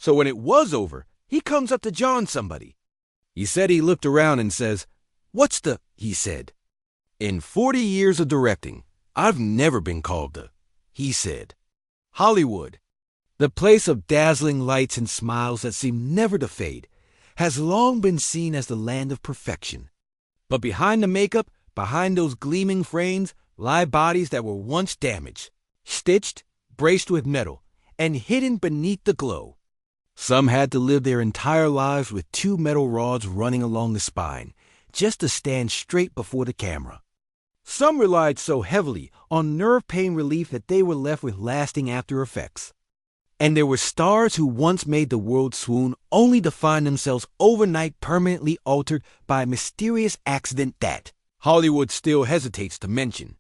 So when it was over, he comes up to John somebody. He said he looked around and says, "What's the," he said. "In 40 years of directing, I've never been called the," he said. Hollywood, the place of dazzling lights and smiles that seem never to fade, has long been seen as the land of perfection. But behind the makeup, behind those gleaming frames, lie bodies that were once damaged, stitched, braced with metal, and hidden beneath the glow. Some had to live their entire lives with 2 metal rods running along the spine, just to stand straight before the camera. Some relied so heavily on nerve pain relief that they were left with lasting after effects. And there were stars who once made the world swoon only to find themselves overnight permanently altered by a mysterious accident that Hollywood still hesitates to mention.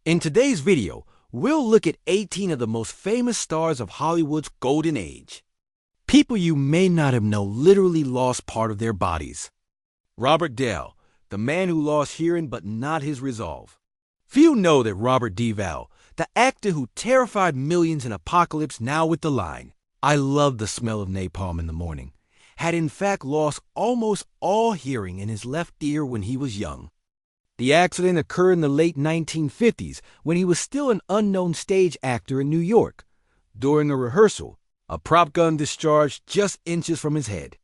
In today's video, we'll look at 18 of the most famous stars of Hollywood's golden age. People you may not have known literally lost part of their bodies. Robert Duvall, the man who lost hearing but not his resolve. Few know that Robert Duvall, the actor who terrified millions in Apocalypse Now with the line, "I love the smell of napalm in the morning," had in fact lost almost all hearing in his left ear when he was young. The accident occurred in the late 1950s when he was still an unknown stage actor in New York. During a rehearsal, a prop gun discharged just inches from his head.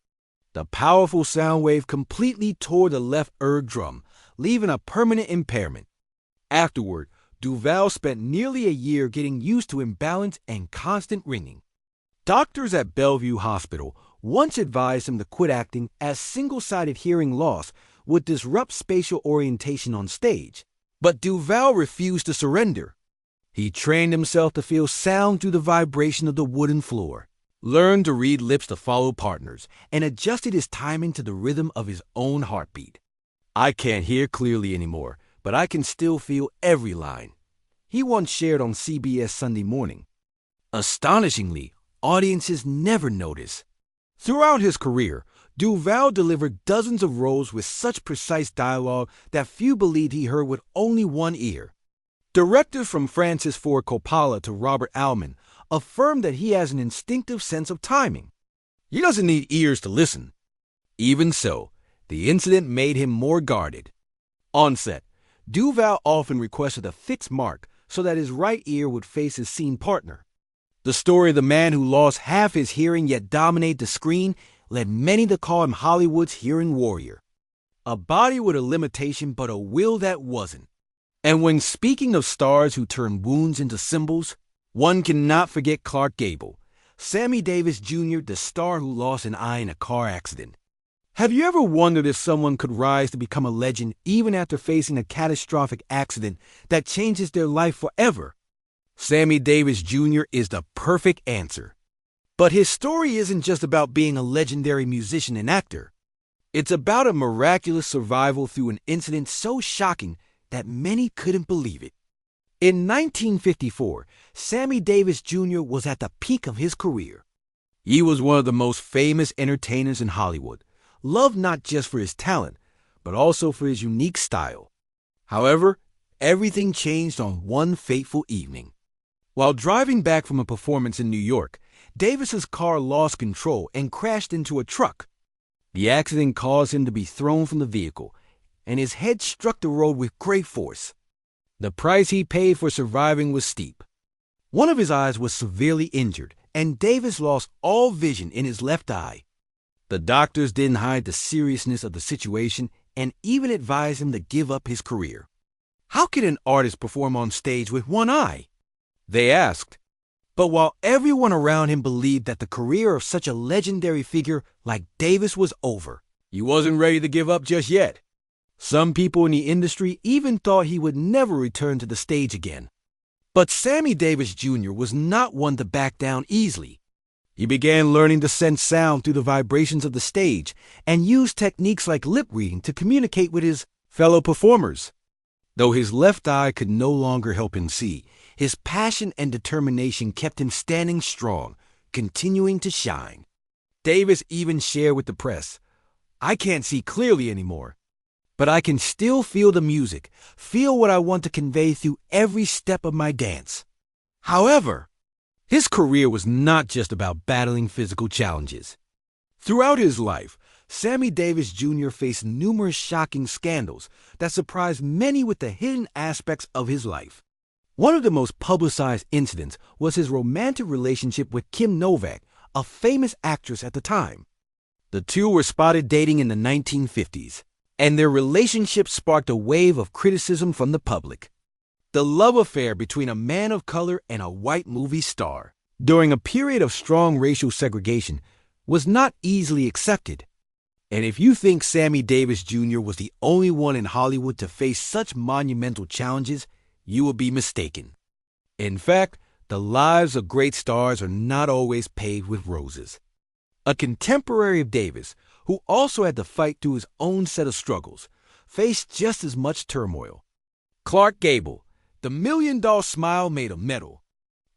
The powerful sound wave completely tore the left eardrum, leaving a permanent impairment. Afterward, Duvall spent nearly a year getting used to imbalance and constant ringing. Doctors at Bellevue Hospital once advised him to quit acting as single-sided hearing loss would disrupt spatial orientation on stage. But Duvall refused to surrender. He trained himself to feel sound through the vibration of the wooden floor, learned to read lips to follow partners, and adjusted his timing to the rhythm of his own heartbeat. "I can't hear clearly anymore, but I can still feel every line," he once shared on CBS Sunday Morning. Astonishingly, audiences never notice. Throughout his career, Duvall delivered dozens of roles with such precise dialogue that few believed he heard with only one ear. Directors from Francis Ford Coppola to Robert Altman affirmed that he has an instinctive sense of timing. He doesn't need ears to listen. Even so, the incident made him more guarded. On set, Duvall often requested a fixed mark so that his right ear would face his scene partner. The story of the man who lost half his hearing yet dominated the screen led many to call him Hollywood's hearing warrior. A body with a limitation but a will that wasn't. And when speaking of stars who turn wounds into symbols, one cannot forget Clark Gable, Sammy Davis Jr., the star who lost an eye in a car accident. Have you ever wondered if someone could rise to become a legend even after facing a catastrophic accident that changes their life forever? Sammy Davis Jr. is the perfect answer. But his story isn't just about being a legendary musician and actor. It's about a miraculous survival through an incident so shocking that many couldn't believe it. In 1954, Sammy Davis Jr. was at the peak of his career. He was one of the most famous entertainers in Hollywood, loved not just for his talent, but also for his unique style. However, everything changed on one fateful evening. While driving back from a performance in New York, Davis's car lost control and crashed into a truck. The accident caused him to be thrown from the vehicle, and his head struck the road with great force. The price he paid for surviving was steep. One of his eyes was severely injured, and Davis lost all vision in his left eye. The doctors didn't hide the seriousness of the situation and even advised him to give up his career. How can an artist perform on stage with one eye? They asked. But while everyone around him believed that the career of such a legendary figure like Davis was over, he wasn't ready to give up just yet. Some people in the industry even thought he would never return to the stage again. But Sammy Davis Jr. was not one to back down easily. He began learning to sense sound through the vibrations of the stage and used techniques like lip reading to communicate with his fellow performers. Though his left eye could no longer help him see, his passion and determination kept him standing strong, continuing to shine. Davis even shared with the press, "I can't see clearly anymore, but I can still feel the music, feel what I want to convey through every step of my dance." However, His career was not just about battling physical challenges. Throughout his life, Sammy Davis Jr. faced numerous shocking scandals that surprised many with the hidden aspects of his life. One of the most publicized incidents was his romantic relationship with Kim Novak, a famous actress at the time. The two were spotted dating in the 1950s, and their relationship sparked a wave of criticism from the public. The love affair between a man of color and a white movie star, during a period of strong racial segregation, was not easily accepted. And if you think Sammy Davis Jr. was the only one in Hollywood to face such monumental challenges, you will be mistaken. In fact, the lives of great stars are not always paved with roses. A contemporary of Davis, who also had to fight through his own set of struggles, faced just as much turmoil. Clark Gable, the million-dollar smile made of metal.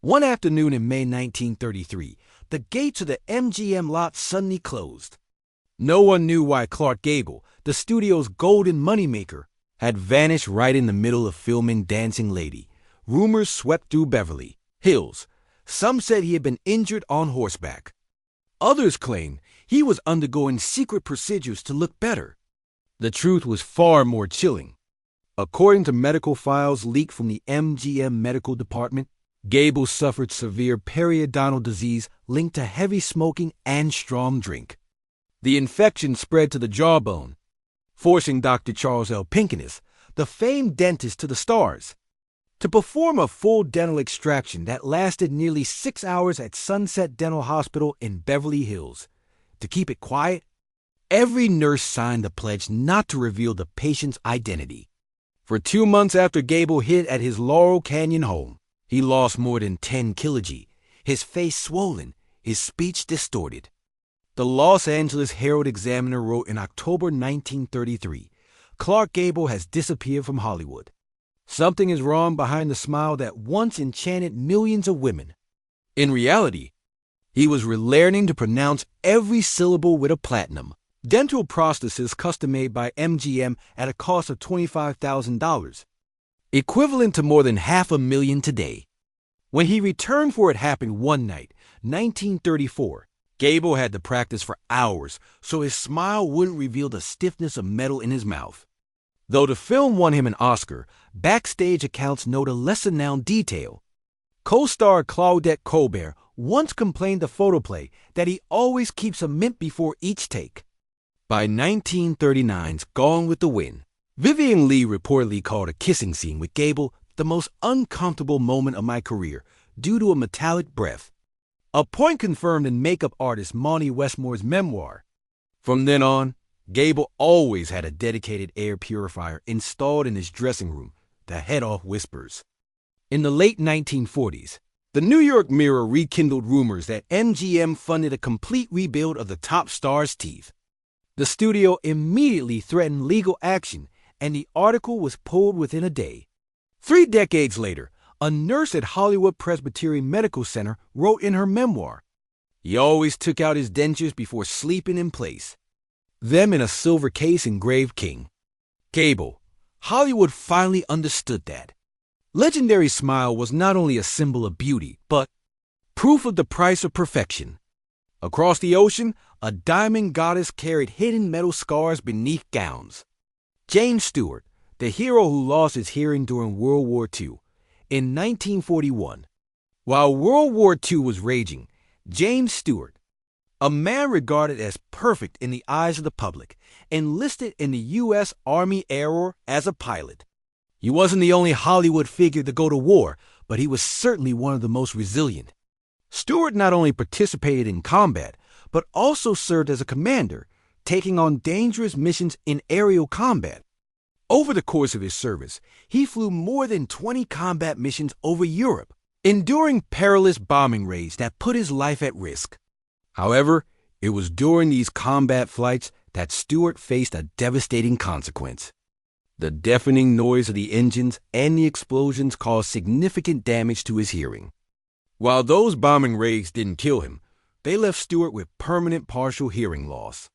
One afternoon in May 1933, the gates of the MGM lot suddenly closed. No one knew why Clark Gable, the studio's golden moneymaker, had vanished right in the middle of filming Dancing Lady. Rumors swept through Beverly Hills. Some said he had been injured on horseback. Others claimed he was undergoing secret procedures to look better. The truth was far more chilling. According to medical files leaked from the MGM medical department, Gable suffered severe periodontal disease linked to heavy smoking and strong drink. The infection spread to the jawbone, forcing Dr. Charles L. Pinkennis, the famed dentist, to the stars, to perform a full dental extraction that lasted nearly 6 hours at Sunset Dental Hospital in Beverly Hills. To keep it quiet, every nurse signed the pledge not to reveal the patient's identity. For 2 months after Gable hid at his Laurel Canyon home, he lost more than 10 kg, his face swollen, his speech distorted. The Los Angeles Herald-Examiner wrote in October 1933, "Clark Gable has disappeared from Hollywood. Something is wrong behind the smile that once enchanted millions of women." In reality, he was relearning to pronounce every syllable with a platinum dental prosthesis custom-made by MGM at a cost of $25,000, equivalent to more than $500,000 today. When he returned for It Happened One Night, 1934, Gable had to practice for hours so his smile wouldn't reveal the stiffness of metal in his mouth. Though the film won him an Oscar, backstage accounts note a lesser-known detail. Co-star Claudette Colbert once complained to Photoplay that he always keeps a mint before each take. By 1939's Gone with the Wind, Vivien Leigh reportedly called a kissing scene with Gable the most uncomfortable moment of my career due to a metallic breath, a point confirmed in makeup artist Monty Westmore's memoir. From then on, Gable always had a dedicated air purifier installed in his dressing room to head off whispers. In the late 1940s, the New York Mirror rekindled rumors that MGM funded a complete rebuild of the top star's teeth. The studio immediately threatened legal action, and the article was pulled within a day. 3 decades later, a nurse at Hollywood Presbyterian Medical Center wrote in her memoir, "He always took out his dentures before sleeping in place, them in a silver case engraved King." Gable. Hollywood finally understood that. Legendary smile was not only a symbol of beauty, but proof of the price of perfection. Across the ocean, a diamond goddess carried hidden metal scars beneath gowns. James Stewart, the hero who lost his hearing during World War II, in 1941. While World War II was raging, James Stewart, a man regarded as perfect in the eyes of the public, enlisted in the U.S. Army Air Corps as a pilot. He wasn't the only Hollywood figure to go to war, but he was certainly one of the most resilient. Stewart not only participated in combat, but also served as a commander, taking on dangerous missions in aerial combat. Over the course of his service, he flew more than 20 combat missions over Europe, enduring perilous bombing raids that put his life at risk. However, it was during these combat flights that Stewart faced a devastating consequence. The deafening noise of the engines and the explosions caused significant damage to his hearing. While those bombing raids didn't kill him, they left Stewart with permanent partial hearing loss.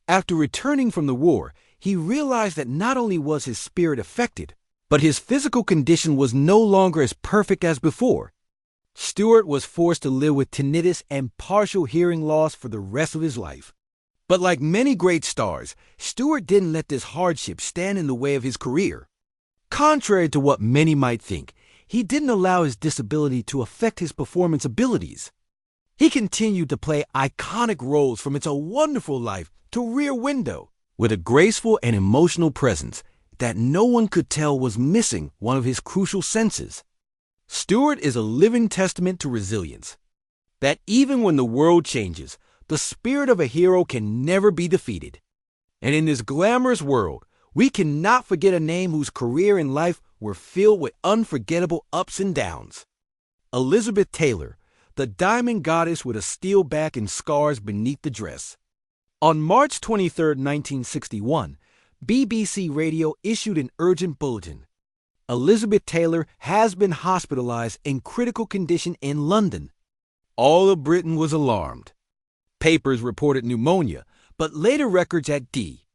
After returning from the war, he realized that not only was his spirit affected, but his physical condition was no longer as perfect as before. Stewart was forced to live with tinnitus and partial hearing loss for the rest of his life. But like many great stars, Stewart didn't let this hardship stand in the way of his career. Contrary to what many might think, he didn't allow his disability to affect his performance abilities. He continued to play iconic roles from It's a Wonderful Life to Rear Window, with a graceful and emotional presence that no one could tell was missing one of his crucial senses. Stewart is a living testament to resilience, that even when the world changes, the spirit of a hero can never be defeated. And in this glamorous world, we cannot forget a name whose career and life were filled with unforgettable ups and downs. Elizabeth Taylor, the diamond goddess with a steel back and scars beneath the dress. On March 23, 1961, BBC Radio issued an urgent bulletin. Elizabeth Taylor has been hospitalized in critical condition in London. All of Britain was alarmed. Papers reported pneumonia, but later records at D